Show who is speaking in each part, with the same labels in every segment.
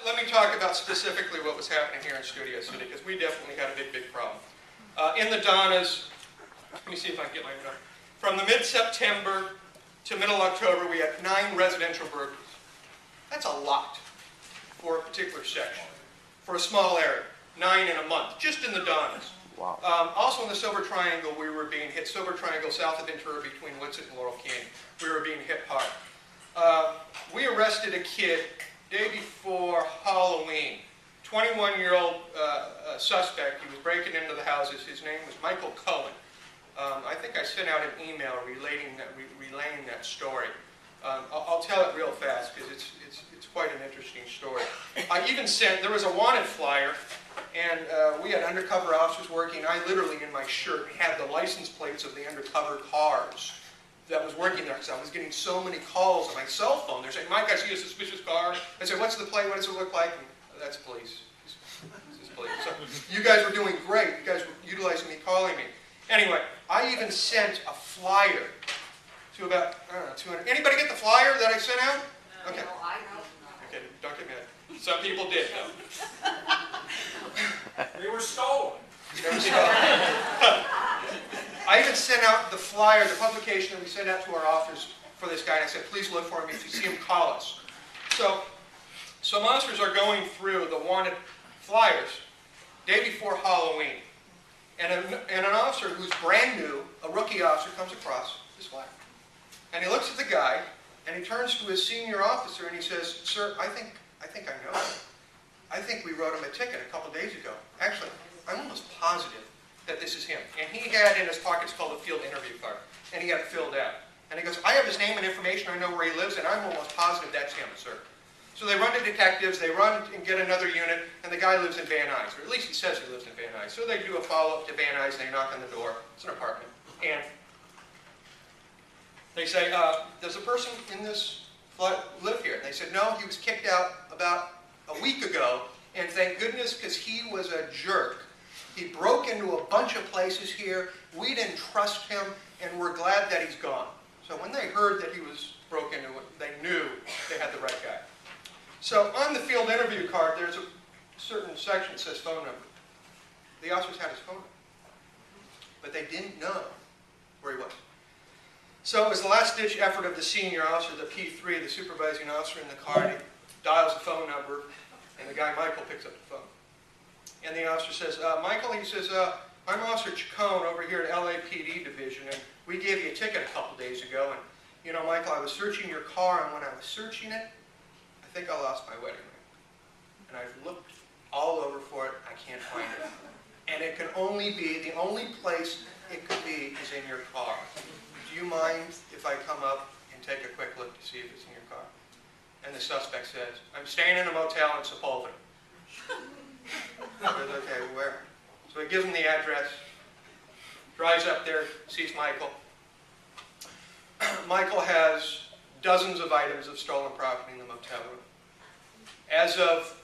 Speaker 1: let me talk about specifically what was happening here in Studio City, because we definitely had a big problem. In the Donnas, let me see if I can get my number. From the mid-September to middle October, we had 9 residential burglaries. That's a lot for a particular section, for a small area. 9 in a month, just in the Donnas.
Speaker 2: Wow.
Speaker 1: Also in the Silver Triangle, we were being hit. Silver Triangle south of Ventura between Woodsett and Laurel Canyon. We were being hit hard. We arrested a kid day before Halloween. 21-year-old suspect. He was breaking into the houses. His name was Michael Cohen. I think I sent out an email relaying that story. I'll tell it real fast because it's quite an interesting story. I even sent, there was a wanted flyer, and we had undercover officers working. I literally, in my shirt, had the license plates of the undercover cars that was working there, because I was getting so many calls on my cell phone. They're saying, Mike, I see a suspicious car. I said, what's the plate? What does it look like? And, that's police. This is police. So you guys were doing great. You guys were utilizing me, calling me. Anyway, I even sent a flyer to about, I don't know, 200. Anybody get the flyer that I sent out? Okay.
Speaker 3: No, I don't.
Speaker 1: Okay, don't get mad. Some people did, though.
Speaker 4: They were stolen.
Speaker 1: They were stolen. I even sent out the flyer, the publication that we sent out to our officers for this guy, and I said, please look for him. If you see him, call us. So, some officers are going through the wanted flyers day before Halloween. And an officer who's brand new, a rookie officer, comes across this flyer. And he looks at the guy, and he turns to his senior officer, and he says, sir, I think I know him. I think we wrote him a ticket a couple days ago. Actually, I'm almost positive that this is him. And he had in his pockets called a field interview card, and he had it filled out. And he goes, I have his name and information, I know where he lives, and I'm almost positive that's him, sir. So they run to detectives, they run and get another unit, and the guy lives in Van Nuys, or at least he says he lives in Van Nuys. So they do a follow-up to Van Nuys, and they knock on the door. It's an apartment. And they say, does a person in this flat live here? And they said, no, he was kicked out about a week ago, and thank goodness, because he was a jerk. He broke into a bunch of places here. We didn't trust him, and we're glad that he's gone. So when they heard that he was broke into it, they knew they had the right guy. So on the field interview card, there's a certain section that says phone number. The officers had his phone number, but they didn't know where he was. So it was the last-ditch effort of the senior officer, the P3, the supervising officer in the car. He dials the phone number, and the guy, Michael, picks up the phone. And the officer says, Michael, he says, I'm Officer Chacon over here at LAPD Division, and we gave you a ticket a couple days ago. And, you know, Michael, I was searching your car, and when I was searching it, I think I lost my wedding ring. And I've looked all over for it. I can't find it. And it can only be, the only place it could be is in your car. Do you mind if I come up and take a quick look to see if it's in your car? And the suspect says, I'm staying in a motel in Sepulveda. He says, okay, where? So he gives him the address, drives up there, sees Michael. Michael has dozens of items of stolen property in the motel room. As of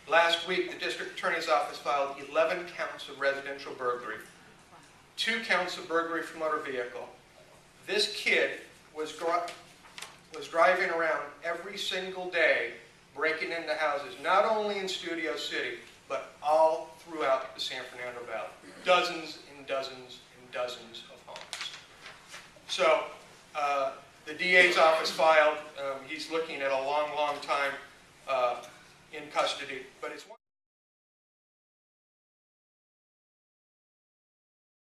Speaker 1: last week, the district attorney's office filed 11 counts of residential burglary, 2 counts of burglary from motor vehicle. This kid was driving around every single day, breaking into houses, not only in Studio City, but all throughout the San Fernando Valley. Dozens and dozens and dozens of homes. So, the DA's office filed. He's looking at a long, long time in custody, but it's